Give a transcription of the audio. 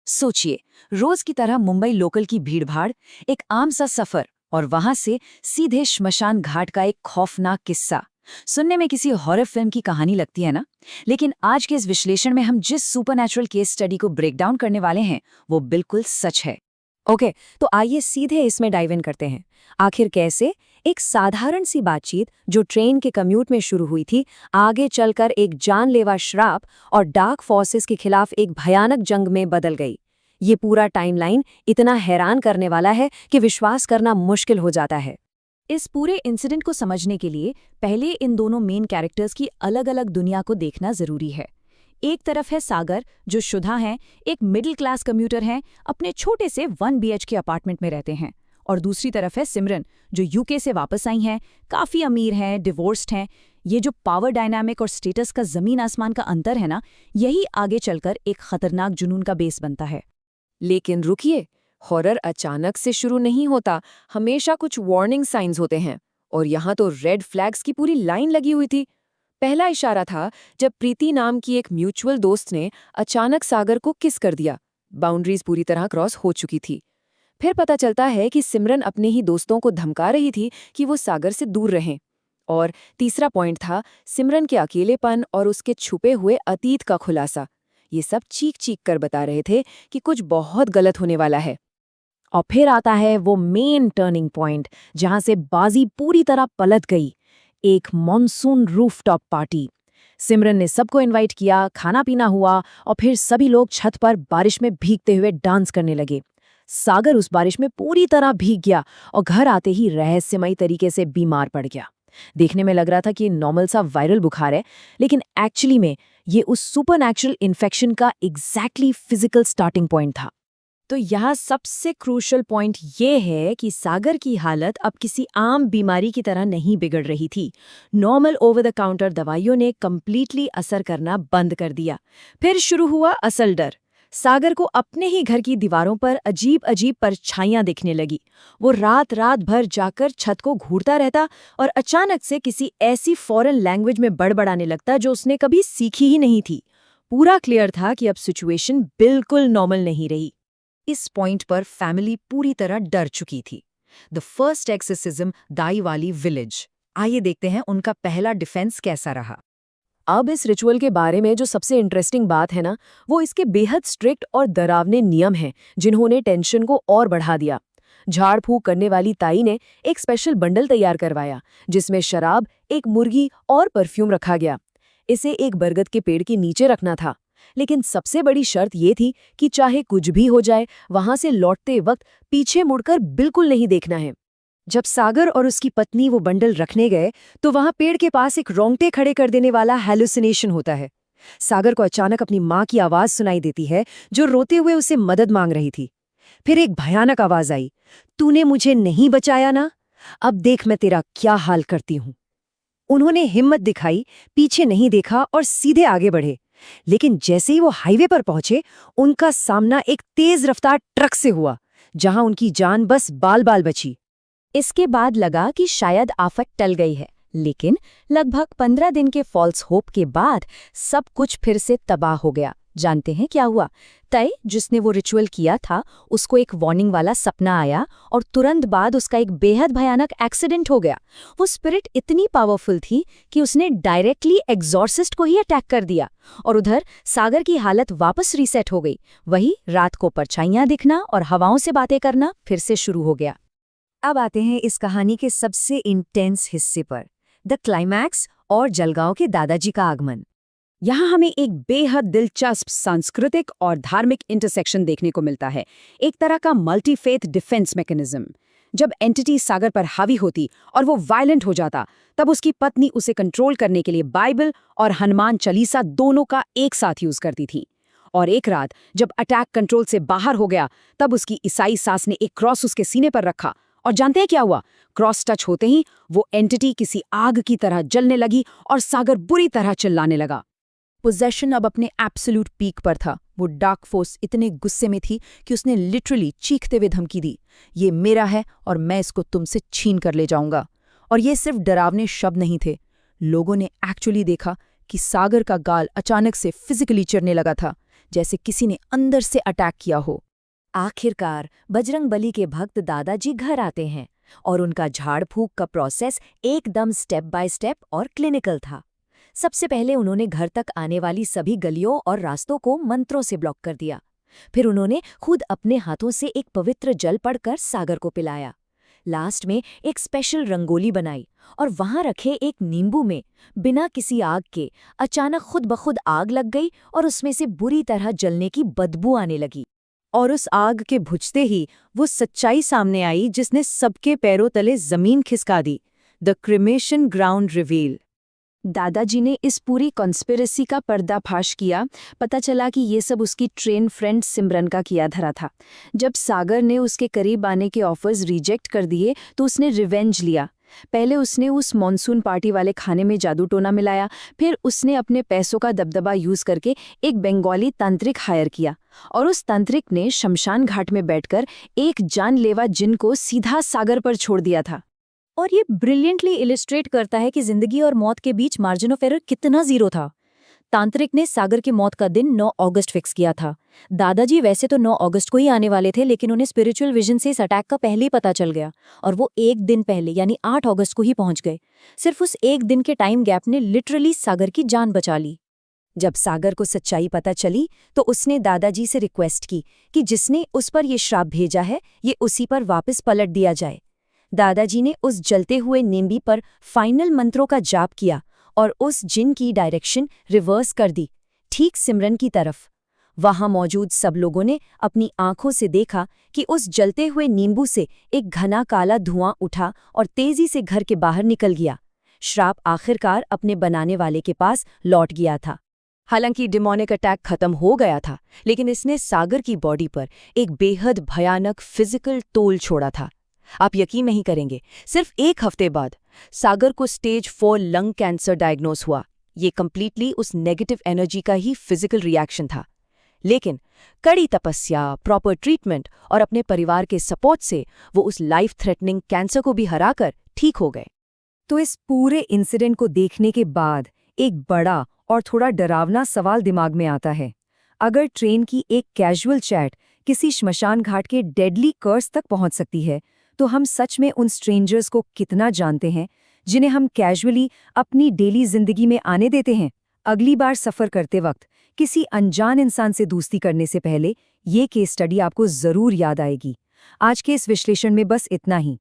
सोचिए, रोज की तरह मुंबई लोकल की भीड़भाड़, एक आम सा सफर और वहां से सीधे श्मशान घाट का एक खौफनाक किस्सा। सुनने में किसी हॉरर फिल्म की कहानी लगती है ना? लेकिन आज के इस विश्लेषण में हम जिस सुपरनैचुरल केस स्टडी को ब्रेक डाउन करने वाले हैं, वो बिल्कुल सच है। ओके, तो आइए सीधे इसमें डाइव इन करते हैं। आखिर कैसे एक साधारण सी बातचीत जो ट्रेन के कम्यूट में शुरू हुई थी, आगे चलकर एक जानलेवा श्राप और डार्क फोर्सेस के खिलाफ एक भयानक जंग में बदल गई। ये पूरा टाइमलाइन इतना हैरान करने वाला है कि विश्वास करना मुश्किल हो जाता है। इस पूरे इंसिडेंट को समझने के लिए पहले इन दोनों मेन कैरेक्टर्स की अलग अलग दुनिया को देखना जरूरी है। एक तरफ है सागर, जो शुदा हैं, एक मिडिल क्लास कम्यूटर हैं, अपने छोटे से 1 BHK अपार्टमेंट में रहते हैं। और दूसरी तरफ है सिमरन, जो यूके से वापस आई हैं, काफ़ी अमीर हैं, डिवोर्स्ड हैं। ये जो पावर डायनामिक और स्टेटस का ज़मीन आसमान का अंतर है ना, यही आगे चलकर एक खतरनाक जुनून का बेस बनता है। लेकिन रुकिए, हॉरर अचानक से शुरू नहीं होता, हमेशा कुछ वार्निंग साइंस होते हैं। और यहाँ तो रेड फ्लैग्स की पूरी लाइन लगी हुई थी। पहला इशारा था जब प्रीति नाम की एक म्यूचुअल दोस्त ने अचानक सागर को किस कर दिया। बाउंड्रीज पूरी तरह क्रॉस हो चुकी थी। फिर पता चलता है कि सिमरन अपने ही दोस्तों को धमका रही थी कि वो सागर से दूर रहें। और तीसरा पॉइंट था सिमरन के अकेलेपन और उसके छुपे हुए अतीत का खुलासा। ये सब चीख चीख कर बता रहे थे कि कुछ बहुत गलत होने वाला है। और फिर आता है वो मेन टर्निंग पॉइंट, जहां से बाजी पूरी तरह पलट गई। एक मॉनसून रूफटॉप पार्टी। सिमरन ने सबको इनवाइट किया, खाना पीना हुआ और फिर सभी लोग छत पर बारिश में भीगते हुए डांस करने लगे। सागर उस बारिश में पूरी तरह भीग गया और घर आते ही रहस्यमयी तरीके से बीमार पड़ गया। देखने में लग रहा था कि ये नॉर्मल सा वायरल बुखार है, लेकिन एक्चुअली में ये उस सुपरनैचुरल इन्फेक्शन का एग्जैक्टली फिजिकल स्टार्टिंग पॉइंट था। तो यहाँ सबसे क्रूशल पॉइंट ये है कि सागर की हालत अब किसी आम बीमारी की तरह नहीं बिगड़ रही थी। नॉर्मल ओवर द काउंटर दवाइयों ने कंप्लीटली असर करना बंद कर दिया। फिर शुरू हुआ असल डर। सागर को अपने ही घर की दीवारों पर अजीब अजीब परछाइयां दिखने लगी। वो रात रात भर जाकर छत को घूरता रहता और अचानक से किसी ऐसी फॉरेन लैंग्वेज में बड़बड़ाने लगता जो उसने कभी सीखी ही नहीं थी। पूरा क्लियर था कि अब सिचुएशन बिल्कुल नॉर्मल नहीं रही। इस पॉइंट पर फैमिली पूरी तरह डर चुकी थी। द फर्स्ट एक्सोर्सिज्म, दाई वाली विलेज। आइए देखते हैं उनका पहला डिफेंस कैसा रहा। अब इस रिचुअल के बारे में जो सबसे इंटरेस्टिंग बात है ना, वो इसके बेहद स्ट्रिक्ट और डरावने नियम हैं, जिन्होंने टेंशन को और बढ़ा दिया। झाड़ फूक करने वाली ताई ने एक स्पेशल बंडल तैयार करवाया, जिसमें शराब, एक मुर्गी और परफ्यूम रखा गया। इसे एक बरगद के पेड़ के नीचे रखना था। लेकिन सबसे बड़ी शर्त ये थी कि चाहे कुछ भी हो जाए, वहां से लौटते वक्त पीछे मुड़कर बिल्कुल नहीं देखना है। जब सागर और उसकी पत्नी वो बंडल रखने गए, तो वहां पेड़ के पास एक रोंगटे खड़े कर देने वाला हैलुसिनेशन होता है। सागर को अचानक अपनी माँ की आवाज सुनाई देती है, जो रोते हुए उसे मदद मांग रही थी। फिर एक भयानक आवाज आई, तूने मुझे नहीं बचाया ना, अब देख मैं तेरा क्या हाल करती हूँ। उन्होंने हिम्मत दिखाई, पीछे नहीं देखा और सीधे आगे बढ़े। लेकिन जैसे ही वो हाईवे पर पहुंचे, उनका सामना एक तेज रफ्तार ट्रक से हुआ, जहां उनकी जान बस बाल बाल बची। इसके बाद लगा कि शायद आफत टल गई है, लेकिन लगभग 15 दिन के फॉल्स होप के बाद सब कुछ फिर से तबाह हो गया। जानते हैं क्या हुआ? तय, जिसने वो रिचुअल किया था, उसको एक वार्निंग वाला सपना आया और तुरंत बाद उसका एक बेहद भयानक एक्सीडेंट हो गया। वो स्पिरिट इतनी पावरफुल थी कि उसने डायरेक्टली एग्जॉर्सिस्ट को ही अटैक कर दिया। और उधर सागर की हालत वापस रीसेट हो गई। वही रात को परछाइयां दिखना और हवाओं से बातें करना फिर से शुरू हो गया। अब आते हैं इस कहानी के सबसे इंटेंस हिस्से पर, द क्लाइमैक्स और जलगांव के दादाजी का आगमन। यहाँ हमें एक बेहद दिलचस्प सांस्कृतिक और धार्मिक इंटरसेक्शन देखने को मिलता है, एक तरह का मल्टी फेथ डिफेंस मैकेनिज्म। जब एंटिटी सागर पर हावी होती और वो वायलेंट हो जाता, तब उसकी पत्नी उसे कंट्रोल करने के लिए बाइबल और हनुमान चालीसा दोनों का एक साथ यूज करती थी। और एक रात जब अटैक कंट्रोल से बाहर हो गया, तब उसकी ईसाई सास ने एक क्रॉस उसके सीने पर रखा। और जानते हैं क्या हुआ? क्रॉस टच होते ही वो एंटिटी किसी आग की तरह जलने लगी और सागर बुरी तरह चिल्लाने लगा। पोजेशन अब अपने एब्सोल्यूट पीक पर था। वो डार्क फोर्स इतने गुस्से में थी कि उसने लिटरली चीखते हुए धमकी दी, ये मेरा है और मैं इसको तुमसे छीन कर ले जाऊंगा। और ये सिर्फ डरावने शब्द नहीं थे। लोगों ने एक्चुअली देखा कि सागर का गाल अचानक से फिजिकली चिरने लगा था, जैसे किसी ने अंदर से अटैक किया हो। आखिरकार बजरंगबली के भक्त दादाजी घर आते हैं और उनका झाड़ फूंक का प्रोसेस एकदम स्टेप बाय स्टेप और क्लिनिकल था। सबसे पहले उन्होंने घर तक आने वाली सभी गलियों और रास्तों को मंत्रों से ब्लॉक कर दिया। फिर उन्होंने खुद अपने हाथों से एक पवित्र जल पढ़कर सागर को पिलाया। लास्ट में एक स्पेशल रंगोली बनाई और वहां रखे एक नींबू में बिना किसी आग के अचानक खुद ब खुद आग लग गई और उसमें से बुरी तरह जलने की बदबू आने लगी। और उस आग के बुझते ही वो सच्चाई सामने आई जिसने सबके पैरों तले जमीन खिसका दी। The cremation ground reveal. दादाजी ने इस पूरी कॉन्स्पिरेसी का पर्दाफाश किया। पता चला कि ये सब उसकी ट्रेन फ्रेंड सिमरन का किया धरा था। जब सागर ने उसके करीब आने के ऑफर्स रिजेक्ट कर दिए तो उसने रिवेंज लिया। पहले उसने उस मॉनसून पार्टी वाले खाने में जादू टोना मिलाया, फिर उसने अपने पैसों का दबदबा यूज करके एक बंगाली तांत्रिक हायर किया और उस तांत्रिक ने शमशान घाट में बैठकर एक जानलेवा जिन को सीधा सागर पर छोड़ दिया था। और ये ब्रिलियंटली इलिस्ट्रेट करता है कि जिंदगी और मौत के बीच मार्जिन ऑफ एरर कितना जीरो था। तांत्रिक ने सागर की मौत का दिन 9 अगस्त फिक्स किया था। दादाजी वैसे तो 9 अगस्त को ही आने वाले थे, लेकिन उन्हें स्पिरिचुअल विजन से इस अटैक का पहले ही पता चल गया और वो एक दिन पहले यानी 8 अगस्त को ही पहुंच गए। सिर्फ उस एक दिन के टाइम गैप ने लिटरली सागर की जान बचा ली। जब सागर को सच्चाई पता चली तो उसने दादाजी से रिक्वेस्ट की कि जिसने उस पर ये श्राप भेजा है ये उसी पर वापस पलट दिया जाए। दादाजी ने उस जलते हुए नींबी पर फाइनल मंत्रों का जाप किया और उस जिन की डायरेक्शन रिवर्स कर दी, ठीक सिमरन की तरफ। वहां मौजूद सब लोगों ने अपनी आंखों से देखा कि उस जलते हुए नींबू से एक घना काला धुआं उठा और तेजी से घर के बाहर निकल गया। श्राप आखिरकार अपने बनाने वाले के पास लौट गया था। हालांकि डिमोनिक अटैक खत्म हो गया था, लेकिन इसने सागर की बॉडी पर एक बेहद भयानक फिजिकल तोल छोड़ा था। आप यकीन नहीं करेंगे, सिर्फ एक हफ्ते बाद सागर को स्टेज 4 लंग कैंसर डायग्नोस हुआ। ये कंप्लीटली उस नेगेटिव एनर्जी का ही फिजिकल रिएक्शन था। लेकिन कड़ी तपस्या, प्रॉपर ट्रीटमेंट और अपने परिवार के सपोर्ट से वो उस लाइफ थ्रेटनिंग कैंसर को भी हराकर ठीक हो गए। तो इस पूरे इंसिडेंट को देखने के बाद एक बड़ा और थोड़ा डरावना सवाल दिमाग में आता है। अगर ट्रेन की एक कैजुअल चैट किसी श्मशान घाट के डेडली कर्स तक पहुंच सकती है, तो हम सच में उन स्ट्रेंजर्स को कितना जानते हैं जिन्हें हम कैजुअली अपनी डेली जिंदगी में आने देते हैं। अगली बार सफ़र करते वक्त किसी अनजान इंसान से दोस्ती करने से पहले ये केस स्टडी आपको ज़रूर याद आएगी। आज के इस विश्लेषण में बस इतना ही।